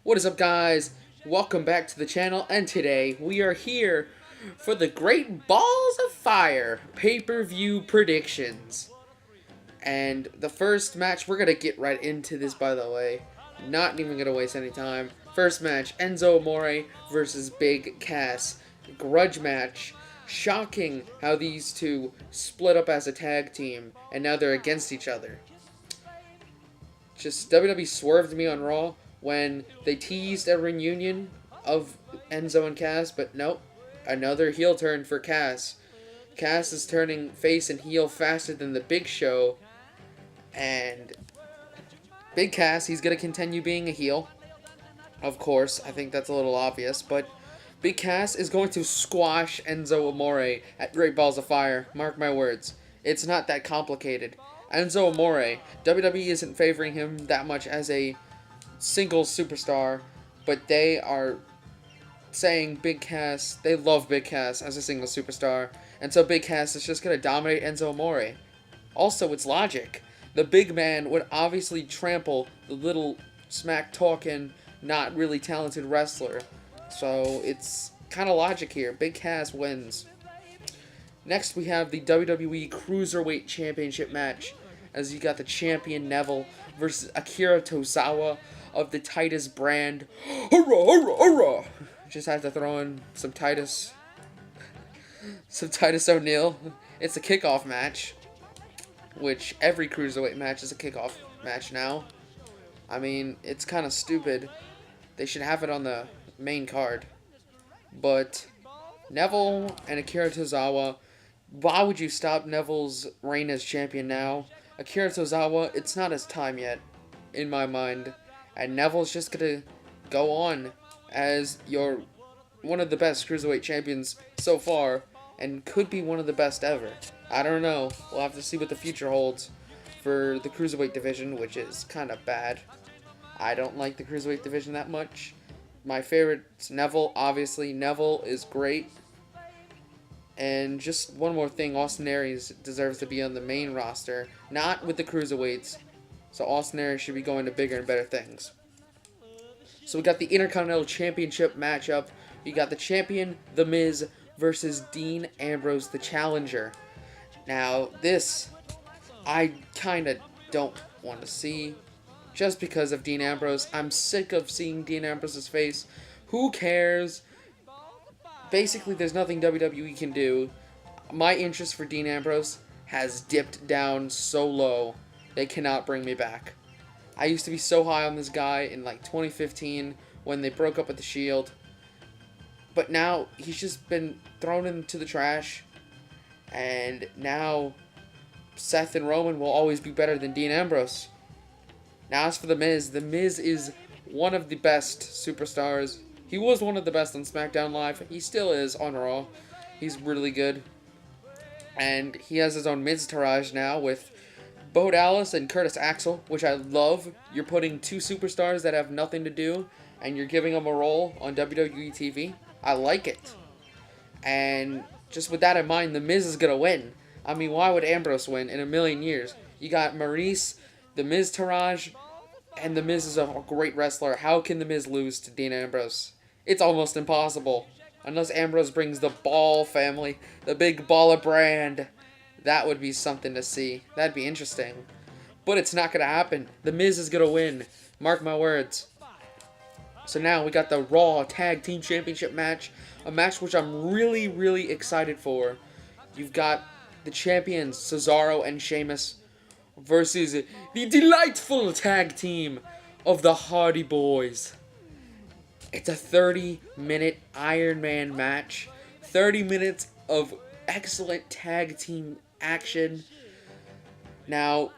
What is up, guys? Welcome back to the channel, and today we are here for the Great Balls of Fire pay-per-view predictions. And the first match, we're going to get right into this, by the way. Not even going to waste any time. First match, Enzo Amore versus Big Cass. Grudge match. Shocking how these two split up as a tag team, and now they're against each other. Just WWE swerved me on Raw when they teased a reunion of Enzo and Cass, but nope. Another heel turn for Cass. Cass is turning face and heel faster than the Big Show. And Big Cass, he's going to continue being a heel. Of course, I think that's a little obvious, but Big Cass is going to squash Enzo Amore at Great Balls of Fire. Mark my words. It's not that complicated. Enzo Amore, WWE isn't favoring him that much as a single superstar, but they are saying Big Cass, they love Big Cass as a single superstar, and so Big Cass is just going to dominate Enzo Amore. Also, it's logic. The big man would obviously trample the little smack-talking, not really talented wrestler. So, it's kind of logic here. Big Cass wins. Next, we have the WWE Cruiserweight Championship match, as you got the champion Neville versus Akira Tozawa of the Titus brand. Hurrah, hurrah, hurrah! Just had to throw in some Titus O'Neil. It's a kickoff match, which every Cruiserweight match is a kickoff match now. I mean, it's kind of stupid. They should have it on the main card. But Neville and Akira Tozawa, why would you stop Neville's reign as champion now? Akira Tozawa, it's not his time yet, in my mind. And Neville's just going to go on as one of the best Cruiserweight champions so far, and could be one of the best ever. I don't know. We'll have to see what the future holds for the Cruiserweight division, which is kind of bad. I don't like the Cruiserweight division that much. My favorite's Neville, obviously. Neville is great. And just one more thing, Austin Aries deserves to be on the main roster, not with the Cruiserweights. So Austin Aries should be going to bigger and better things. So we got the Intercontinental Championship matchup. We got the champion, The Miz, versus Dean Ambrose, the challenger. Now, this, I kind of don't want to see, just because of Dean Ambrose. I'm sick of seeing Dean Ambrose's face. Who cares? Basically, there's nothing WWE can do. My interest for Dean Ambrose has dipped down so low, they cannot bring me back. I used to be so high on this guy in like 2015 when they broke up with the Shield. But now, he's just been thrown into the trash. And now, Seth and Roman will always be better than Dean Ambrose. Now, as for The Miz is one of the best superstars. He was one of the best on SmackDown Live. He still is on Raw. He's really good. And he has his own Miz-Taraj now with Bo Dallas and Curtis Axel, which I love. You're putting two superstars that have nothing to do, and you're giving them a role on WWE TV. I like it. And just with that in mind, The Miz is going to win. I mean, why would Ambrose win in a million years? You got Maurice, The Miz-Taraj, and The Miz is a great wrestler. How can The Miz lose to Dean Ambrose? It's almost impossible. Unless Ambrose brings the Ball family, the big baller brand. That would be something to see. That'd be interesting. But it's not going to happen. The Miz is going to win. Mark my words. So now we got the Raw Tag Team Championship match. A match which I'm really, really excited for. You've got the champions, Cesaro and Sheamus, versus the delightful tag team of the Hardy Boys. It's a 30-minute Iron Man match. 30 minutes of excellent tag team action. Now,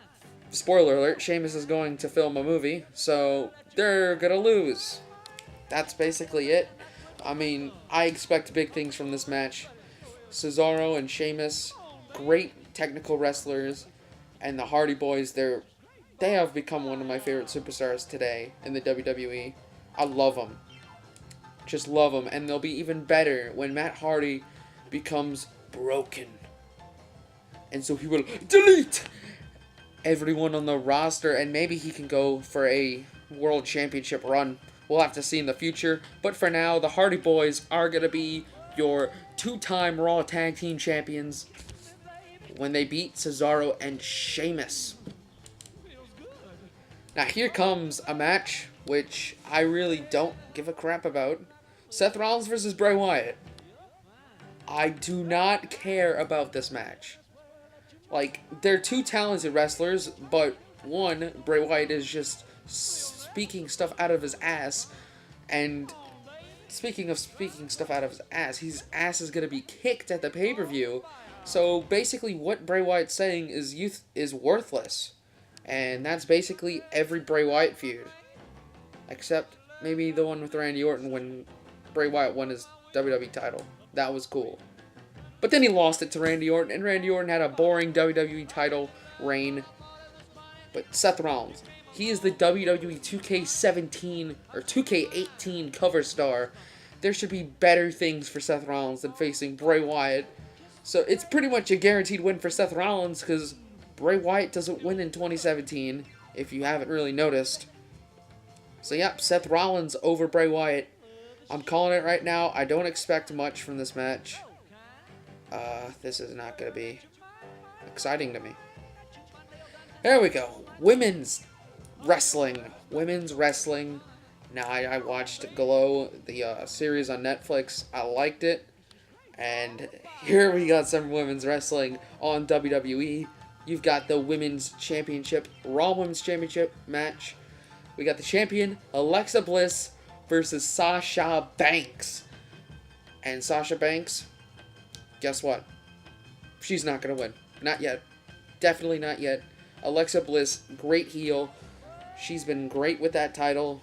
spoiler alert, Sheamus is going to film a movie, so they're going to lose. That's basically it. I mean, I expect big things from this match. Cesaro and Sheamus, great technical wrestlers, and the Hardy Boys, they have become one of my favorite superstars today in the WWE. I love them. Just love them. And they'll be even better when Matt Hardy becomes broken. And so he will delete everyone on the roster, and maybe he can go for a world championship run We'll have to see in the future. But for now, the Hardy Boys are going to be your 2-time Raw Tag Team Champions when they beat Cesaro and Sheamus. Now here comes a match which I really don't give a crap about. Seth Rollins versus Bray Wyatt. I do not care about this match. Like, they're two talented wrestlers, but one, Bray Wyatt is just speaking stuff out of his ass. And speaking of speaking stuff out of his ass, his ass is going to be kicked at the pay-per-view. So basically what Bray Wyatt's saying is worthless. And that's basically every Bray Wyatt feud. Except maybe the one with Randy Orton when Bray Wyatt won his WWE title. That was cool. But then he lost it to Randy Orton, and Randy Orton had a boring WWE title reign. But Seth Rollins, he is the WWE 2K17 or 2K18 cover star. There should be better things for Seth Rollins than facing Bray Wyatt. So it's pretty much a guaranteed win for Seth Rollins because Bray Wyatt doesn't win in 2017, if you haven't really noticed. So yep, Seth Rollins over Bray Wyatt. I'm calling it right now. I don't expect much from this match. This is not going to be exciting to me. There we go. Women's wrestling. Now, I watched Glow, the series on Netflix. I liked it. And here we got some women's wrestling on WWE. You've got the Women's Championship, Raw Women's Championship match. We got the champion, Alexa Bliss, versus Sasha Banks. And Sasha Banks, guess what? She's not going to win. Not yet. Definitely not yet. Alexa Bliss, great heel. She's been great with that title.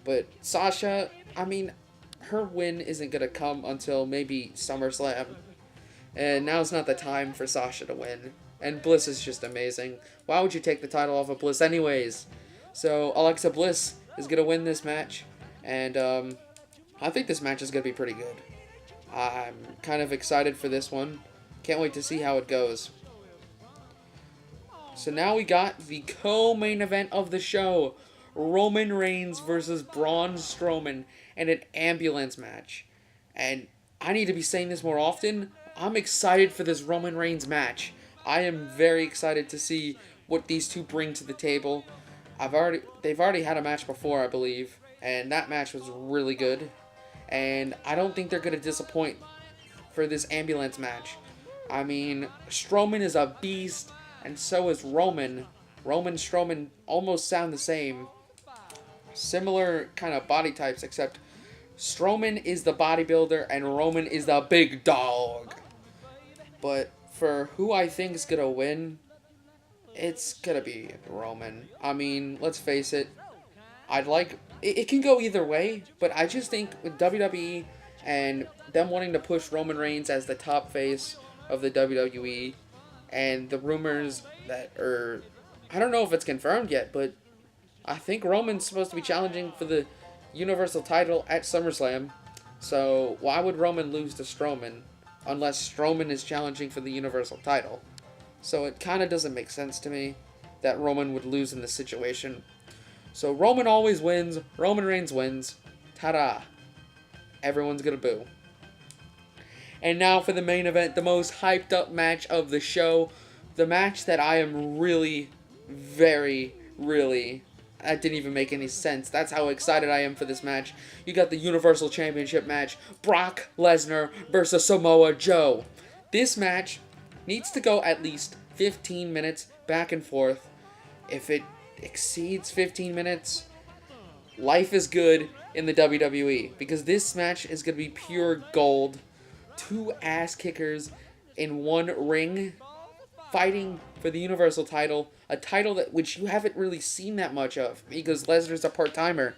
But Sasha, I mean, her win isn't going to come until maybe SummerSlam. And now's not the time for Sasha to win. And Bliss is just amazing. Why would you take the title off of Bliss anyways? So Alexa Bliss is going to win this match. And I think this match is going to be pretty good. I'm kind of excited for this one. Can't wait to see how it goes. So now we got the co-main event of the show. Roman Reigns versus Braun Strowman in an ambulance match. And I need to be saying this more often. I'm excited for this Roman Reigns match. I am very excited to see what these two bring to the table. They've already had a match before, I believe. And that match was really good. And I don't think they're going to disappoint for this ambulance match. I mean, Strowman is a beast, and so is Roman. Roman, Strowman almost sound the same. Similar kind of body types, except Strowman is the bodybuilder, and Roman is the big dog. But for who I think is going to win, it's going to be Roman. I mean, let's face it. It can go either way, but I just think with WWE and them wanting to push Roman Reigns as the top face of the WWE, and the rumors that are, I don't know if it's confirmed yet, but I think Roman's supposed to be challenging for the Universal title at SummerSlam. So why would Roman lose to Strowman unless Strowman is challenging for the Universal title? So it kind of doesn't make sense to me that Roman would lose in this situation. So Roman always wins. Roman Reigns wins. Ta-da. Everyone's gonna boo. And now for the main event, the most hyped up match of the show. The match that I am really, that didn't even make any sense. That's how excited I am for this match. You got the Universal Championship match. Brock Lesnar versus Samoa Joe. This match needs to go at least 15 minutes back and forth. If it exceeds 15 minutes, life is good in the WWE, because this match is going to be pure gold. Two ass kickers in one ring fighting for the Universal title, a title which you haven't really seen that much of because Lesnar's a part-timer.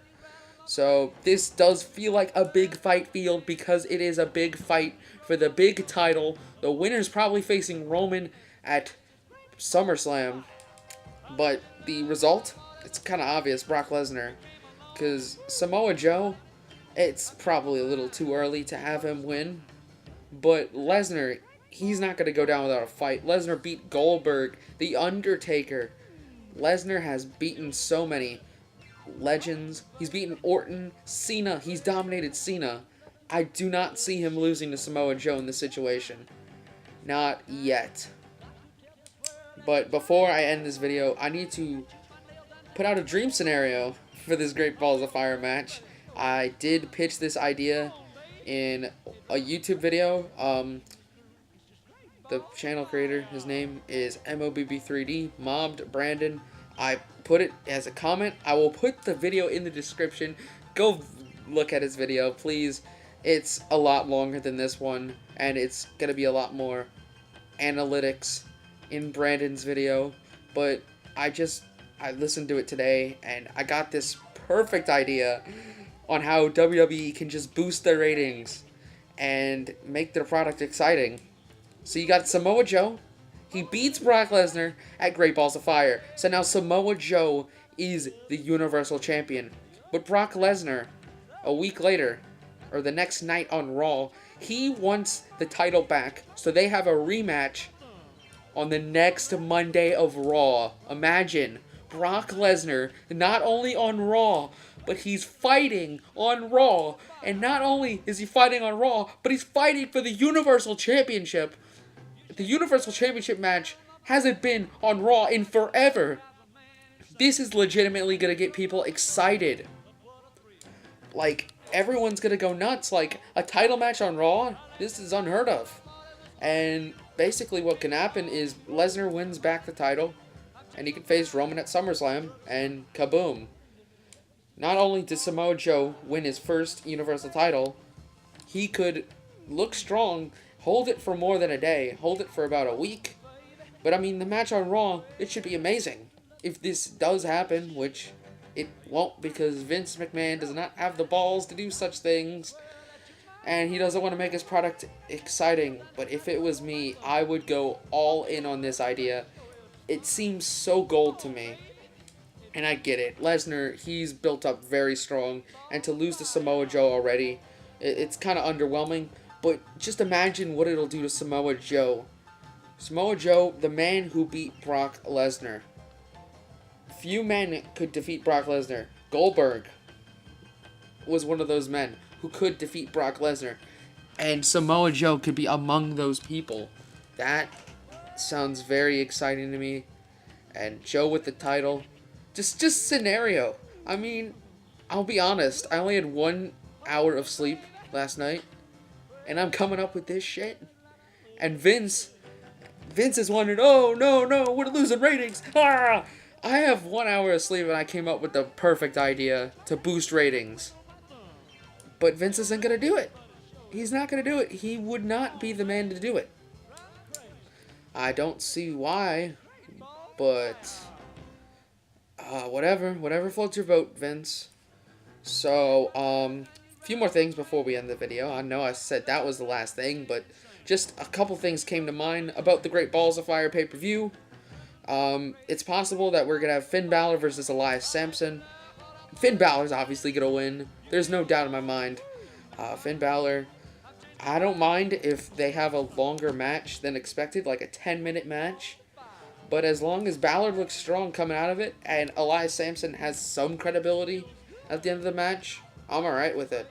So this does feel like a big fight field because it is a big fight for the big title. The winner's probably facing Roman at SummerSlam, but the result, it's kind of obvious, Brock Lesnar. Because Samoa Joe, it's probably a little too early to have him win. But Lesnar, he's not going to go down without a fight. Lesnar beat Goldberg, The Undertaker. Lesnar has beaten so many. legends. He's beaten Orton, Cena. He's dominated Cena. I do not see him losing to Samoa Joe in this situation. Not yet. But before I end this video, I need to put out a dream scenario for this Great Balls of Fire match. I did pitch this idea in a YouTube video. The channel creator, his name is MOBB3D, Mobbed Brandon. I put it as a comment. I will put the video in the description. Go look at his video, please. It's a lot longer than this one, and it's going to be a lot more analytics in Brandon's video. But I listened to it today, and I got this perfect idea on how WWE can just boost their ratings and make their product exciting. So you got Samoa Joe. He beats Brock Lesnar at Great Balls of Fire. So now Samoa Joe is the Universal Champion. But Brock Lesnar, a week later, or the next night on Raw, he wants the title back. So they have a rematch on the next Monday of Raw. Imagine Brock Lesnar not only on Raw, but he's fighting on Raw. And not only is he fighting on Raw, but he's fighting for the Universal Championship. The Universal Championship match hasn't been on Raw in forever. This is legitimately going to get people excited. Like, everyone's going to go nuts. Like, a title match on Raw? This is unheard of. And basically what can happen is Lesnar wins back the title, and he can face Roman at SummerSlam, and kaboom. Not only did Samoa Joe win his first Universal title, he could look strong, hold it for more than a day, hold it for about a week. But I mean, the match on Raw, it should be amazing. If this does happen, which it won't, because Vince McMahon does not have the balls to do such things, and he doesn't want to make his product exciting. But if it was me, I would go all in on this idea. It seems so gold to me. And I get it. Lesnar, he's built up very strong, and to lose to Samoa Joe already, it's kind of underwhelming. But just imagine what it'll do to Samoa Joe. Samoa Joe, the man who beat Brock Lesnar. Few men could defeat Brock Lesnar. Goldberg was one of those men who could defeat Brock Lesnar. And Samoa Joe could be among those people. That sounds very exciting to me. And Joe with the title. Just scenario. I mean, I'll be honest. I only had 1 hour of sleep last night. And I'm coming up with this shit. And Vince is wondering, oh, no, we're losing ratings. Ah! I have 1 hour of sleep, and I came up with the perfect idea to boost ratings. But Vince isn't going to do it. He's not going to do it. He would not be the man to do it. I don't see why, but whatever floats your boat, Vince. So, few more things before we end the video. I know I said that was the last thing, but just a couple things came to mind about the Great Balls of Fire pay-per-view. It's possible that we're going to have Finn Balor versus Elias Sampson. Finn Balor's obviously going to win. There's no doubt in my mind. Finn Balor, I don't mind if they have a longer match than expected, like a 10-minute match. But as long as Balor looks strong coming out of it, and Elias Sampson has some credibility at the end of the match, I'm alright with it.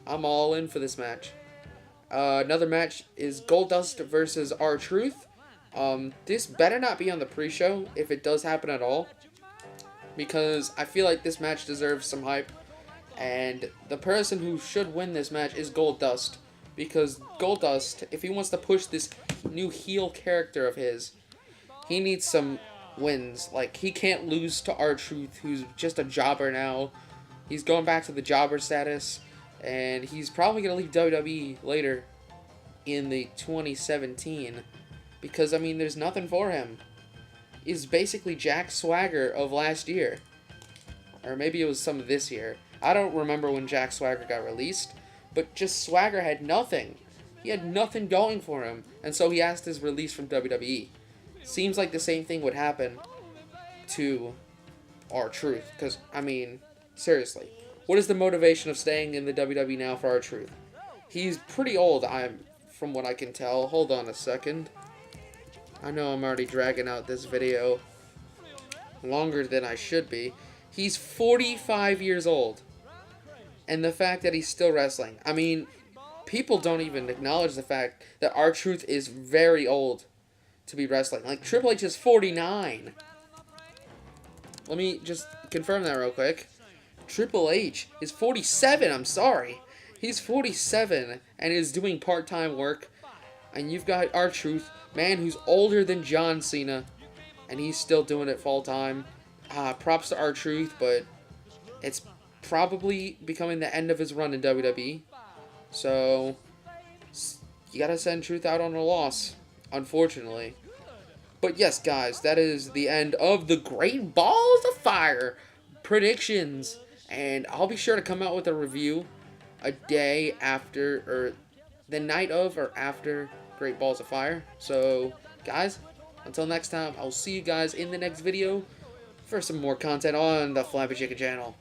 I'm all in for this match. Another match is Goldust versus R-Truth. This better not be on the pre-show if it does happen at all, because I feel like this match deserves some hype, and the person who should win this match is Goldust, because Goldust, if he wants to push this new heel character of his, he needs some wins. Like, he can't lose to R-Truth, who's just a jobber now. He's going back to the jobber status, and he's probably going to leave WWE later in the 2017, because, I mean, there's nothing for him. He's basically Jack Swagger of last year, or maybe it was some of this year. I don't remember when Jack Swagger got released, but just Swagger had nothing. He had nothing going for him, and so he asked his release from WWE. Seems like the same thing would happen to R-Truth, because, I mean, seriously, what is the motivation of staying in the WWE now for R-Truth? He's pretty old, from what I can tell. Hold on a second. I know I'm already dragging out this video longer than I should be. He's 45 years old. And the fact that he's still wrestling. I mean, people don't even acknowledge the fact that R-Truth is very old to be wrestling. Like, Triple H is 49. Let me just confirm that real quick. Triple H is 47, I'm sorry. He's 47 and is doing part-time work. And you've got R-Truth, man who's older than John Cena. And he's still doing it full-time. Props to R-Truth, but it's probably becoming the end of his run in WWE. So, you gotta send Truth out on a loss, unfortunately. But yes, guys, that is the end of the Great Balls of Fire predictions. And I'll be sure to come out with a review a day after, or the night of, or after Great Balls of Fire. So, guys, until next time, I'll see you guys in the next video for some more content on the FlappyChicken channel.